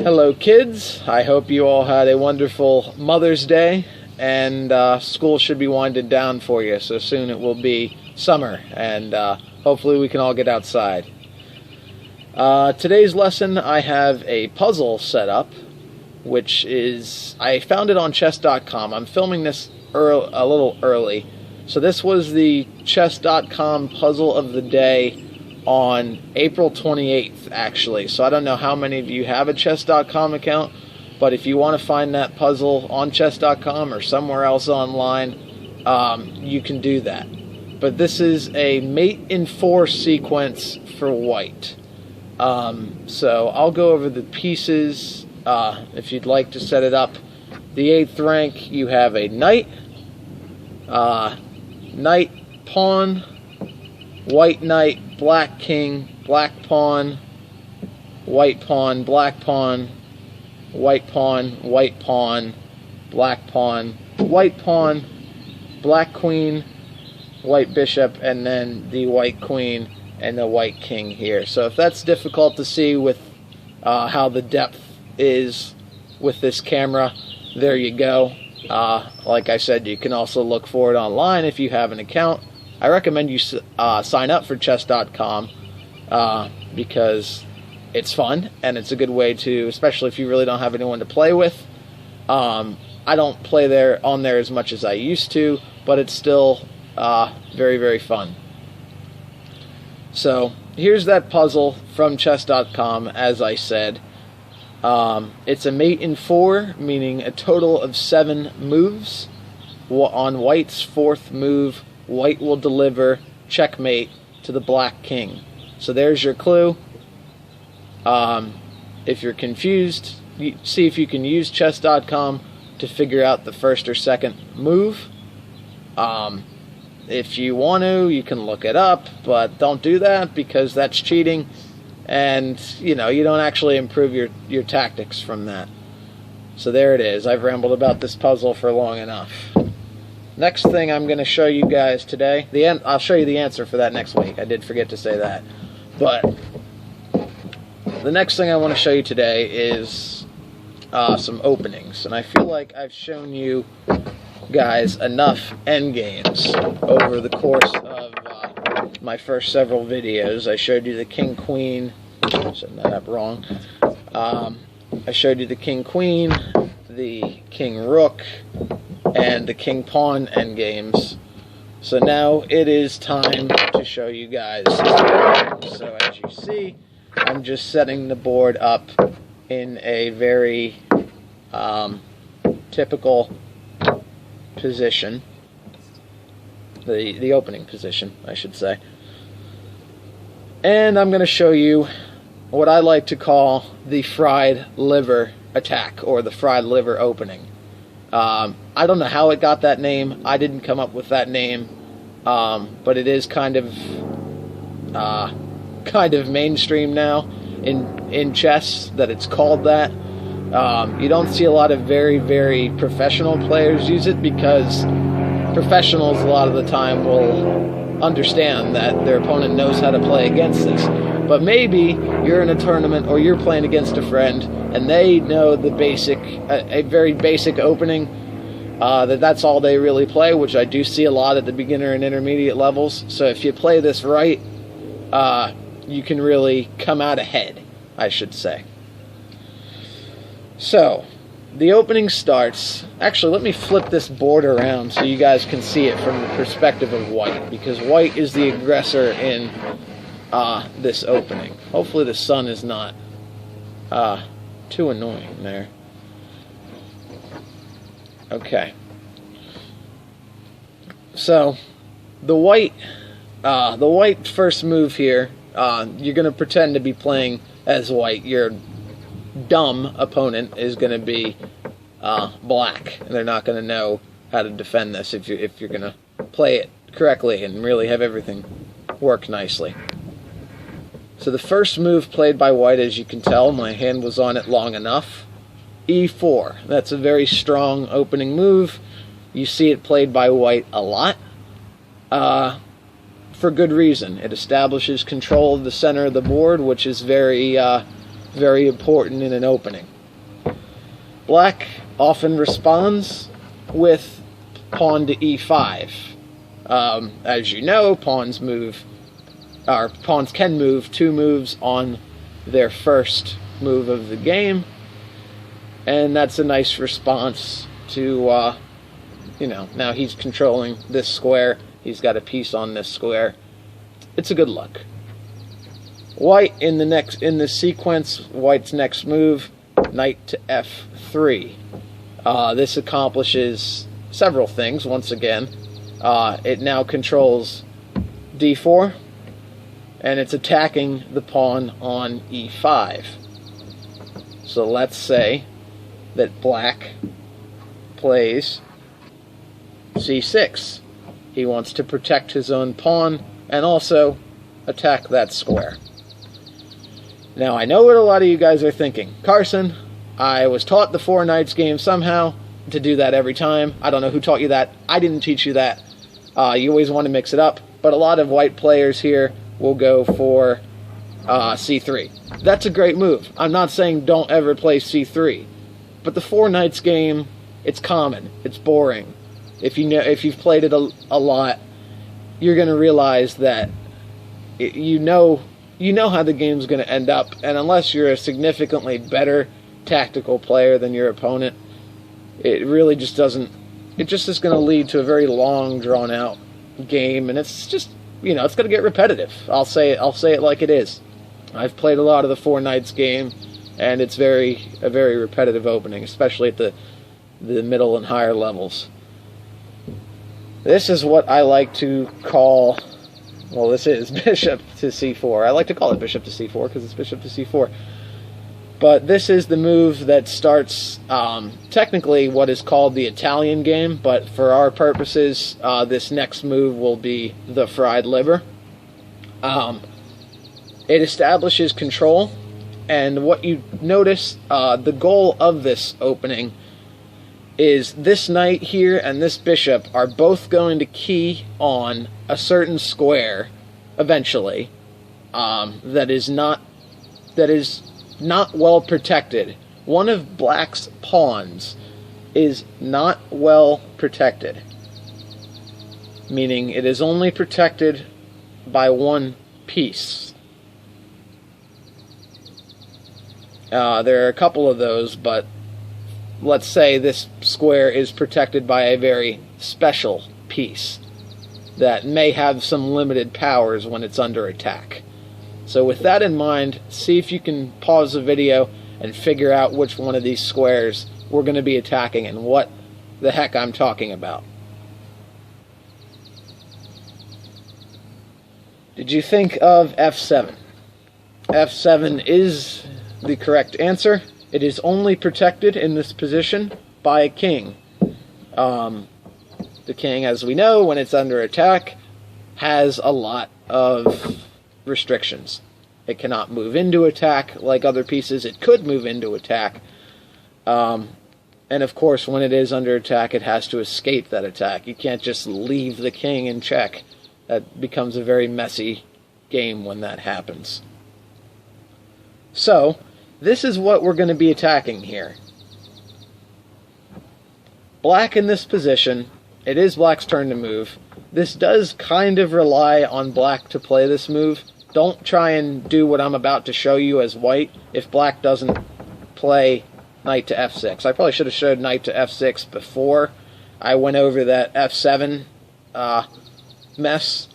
Hello kids, I hope you all had a wonderful Mother's Day, and school should be winding down for you, so soon it will be summer, and hopefully we can all get outside. Today's lesson I have a puzzle set up, which is, I found it on chess.com. I'm filming this a little early, so this was the chess.com puzzle of the day on April 28th, actually. So I don't know how many of you have a chess.com account, but if you want to find that puzzle on chess.com or somewhere else online, you can do that. But this is a mate in 4 sequence for white. So I'll go over the pieces if you'd like to set it up. The 8th rank, you have a knight, knight, pawn, white knight, black king, black pawn, white pawn, black pawn, white pawn, white pawn, black pawn, white pawn, black queen, white bishop, and then the white queen and the white king here. So if that's difficult to see with how the depth is with this camera, there you go. Like I said, you can also look for it online if you have an account. I recommend you sign up for chess.com because it's fun and it's a good way to, especially if you really don't have anyone to play with. I don't play on there as much as I used to, but it's still very, very fun. So here's that puzzle from chess.com, as I said. It's a mate in 4, meaning a total of 7 moves. On white's 4th move, white will deliver checkmate to the black king. So there's your clue. If you're confused, see if you can use chess.com to figure out the first or second move. If you want to, you can look it up, but don't do that because that's cheating, and you don't actually improve your tactics from that. So there it is. I've rambled about this puzzle for long enough. Next thing I'm going to show you guys today, I'll show you the answer for that next week. I did forget to say that. But the next thing I want to show you today is some openings. And I feel like I've shown you guys enough endgames over the course of my first several videos. I showed you the king-queen. Setting that up wrong. I showed you the king-queen, the king-rook, and the king-pawn endgames. So now it is time to show you guys. So as you see, I'm just setting the board up in a very typical position. The opening position, I should say. And I'm going to show you what I like to call the fried liver attack, or the fried liver opening. I don't know how it got that name. I didn't come up with that name, but it is kind of mainstream now in chess that it's called that. You don't see a lot of very, very professional players use it because professionals a lot of the time will understand that their opponent knows how to play against this. But maybe you're in a tournament or you're playing against a friend and they know the basic, a very basic opening, that's all they really play, which I do see a lot at the beginner and intermediate levels. So if you play this right, you can really come out ahead, I should say. So, the opening starts. Actually, let me flip this board around so you guys can see it from the perspective of white, because white is the aggressor in this opening. Hopefully the sun is not too annoying there. Okay. So, the white first move here, you're going to pretend to be playing as white. Your dumb opponent is going to be black, and they're not going to know how to defend this if you're going to play it correctly and really have everything work nicely. So the first move played by white, as you can tell, my hand was on it long enough. E4. That's a very strong opening move. You see it played by white a lot. For good reason. It establishes control of the center of the board, which is very very important in an opening. Black often responds with pawn to e5. As you know, pawns can move 2 moves on their first move of the game, and that's a nice response to, now he's controlling this square, he's got a piece on this square. It's a good look. White in this sequence, White's next move, knight to f3. This accomplishes several things. Once again, it now controls d4, and it's attacking the pawn on e5. So let's say that Black plays c6. He wants to protect his own pawn and also attack that square. Now, I know what a lot of you guys are thinking. Carson, I was taught the 4 knights game somehow to do that every time. I don't know who taught you that. I didn't teach you that. You always want to mix it up, but a lot of white players here will go for c3. That's a great move. I'm not saying don't ever play c3, but the 4 knights game, it's common, it's boring. If you've played it a lot, you're going to realize that you know how the game's going to end up, and unless you're a significantly better tactical player than your opponent, it really just doesn't. It just is going to lead to a very long, drawn-out game, and it's just, it's going to get repetitive. I'll say it like it is. I've played a lot of the 4 knights game, and it's a very repetitive opening, especially at the middle and higher levels. This is what I like to call, well, this is bishop to c4. I like to call it bishop to c4 because it's bishop to c4. But this is the move that starts technically what is called the Italian game, but for our purposes, this next move will be the fried liver. It establishes control, and what you notice, the goal of this opening is this knight here and this bishop are both going to key on a certain square eventually that is not well protected. One of Black's pawns is not well protected, meaning it is only protected by one piece. There are a couple of those, but let's say this square is protected by a very special piece that may have some limited powers when it's under attack. So with that in mind, see if you can pause the video and figure out which one of these squares we're going to be attacking and what the heck I'm talking about. Did you think of f7? f7 is the correct answer. It is only protected in this position by a king. The king, as we know, when it's under attack, has a lot of restrictions. It cannot move into attack like other pieces. It could move into attack. And of course, when it is under attack, it has to escape that attack. You can't just leave the king in check. That becomes a very messy game when that happens. So, this is what we're going to be attacking here. Black in this position, it is Black's turn to move. This does kind of rely on Black to play this move. Don't try and do what I'm about to show you as White if Black doesn't play knight to f6. I probably should have showed knight to f6 before I went over that f7 mess.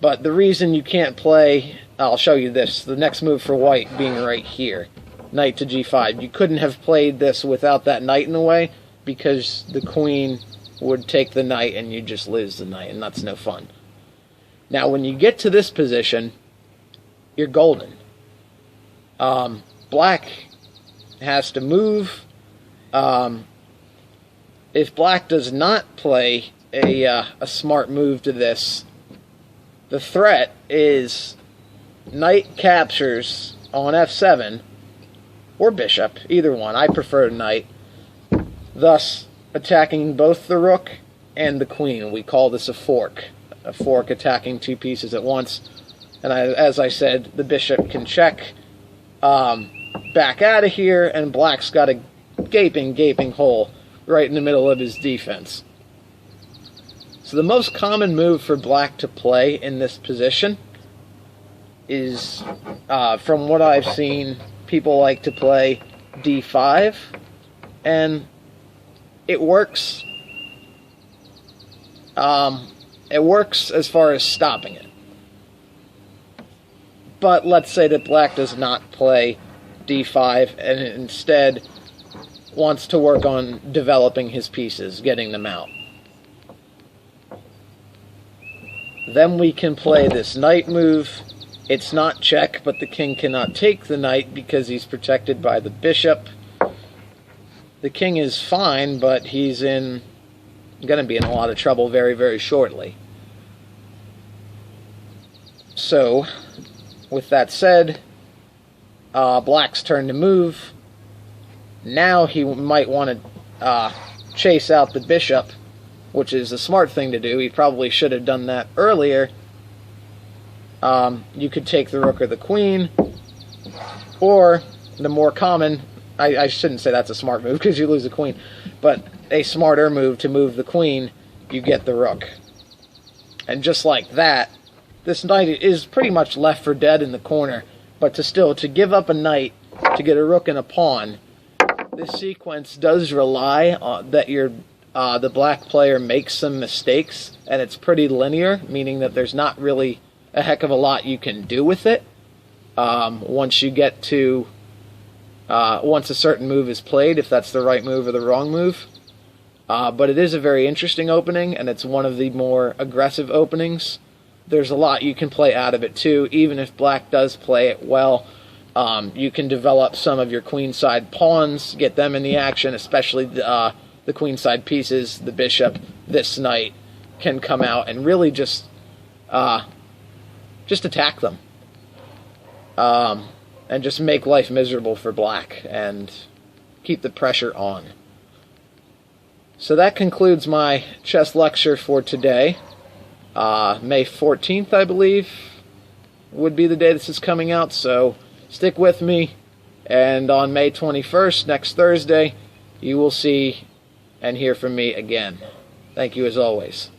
But the reason you can't play, I'll show you this, the next move for White being right here, knight to g5. You couldn't have played this without that knight in the way because the queen would take the knight and you just lose the knight, and that's no fun. Now, when you get to this position, you're golden. Black has to move. If Black does not play a smart move to this, the threat is knight captures on f7, or bishop, either one. I prefer knight, thus attacking both the rook and the queen. We call this a fork attacking 2 pieces at once. And as I said, the bishop can check, back out of here, and black's got a gaping hole right in the middle of his defense. So the most common move for black to play in this position is, from what I've seen, people like to play d5, and it works. It works as far as stopping it. But let's say that black does not play d5 and instead wants to work on developing his pieces, getting them out. Then we can play this knight move. It's not check, but the king cannot take the knight because he's protected by the bishop. The king is fine, but he's going to be in a lot of trouble very, very shortly. So, with that said, black's turn to move. Now he might want to chase out the bishop, which is a smart thing to do. He probably should have done that earlier. You could take the rook or the queen, or the more common, I shouldn't say that's a smart move because you lose the queen, but a smarter move to move the queen, you get the rook. And just like that, this knight is pretty much left for dead in the corner, but to give up a knight to get a rook and a pawn, this sequence does rely on that the black player makes some mistakes, and it's pretty linear, meaning that there's not really a heck of a lot you can do with it once you get to once a certain move is played, if that's the right move or the wrong move. But it is a very interesting opening, and it's one of the more aggressive openings. There's a lot you can play out of it too. Even if black does play it well, you can develop some of your queenside pawns, get them in the action, especially the queenside pieces, the bishop, this knight can come out and really just attack them. And just make life miserable for black and keep the pressure on. So that concludes my chess lecture for today. May 14th, I believe, would be the day this is coming out, so stick with me. And on May 21st, next Thursday, you will see and hear from me again. Thank you as always.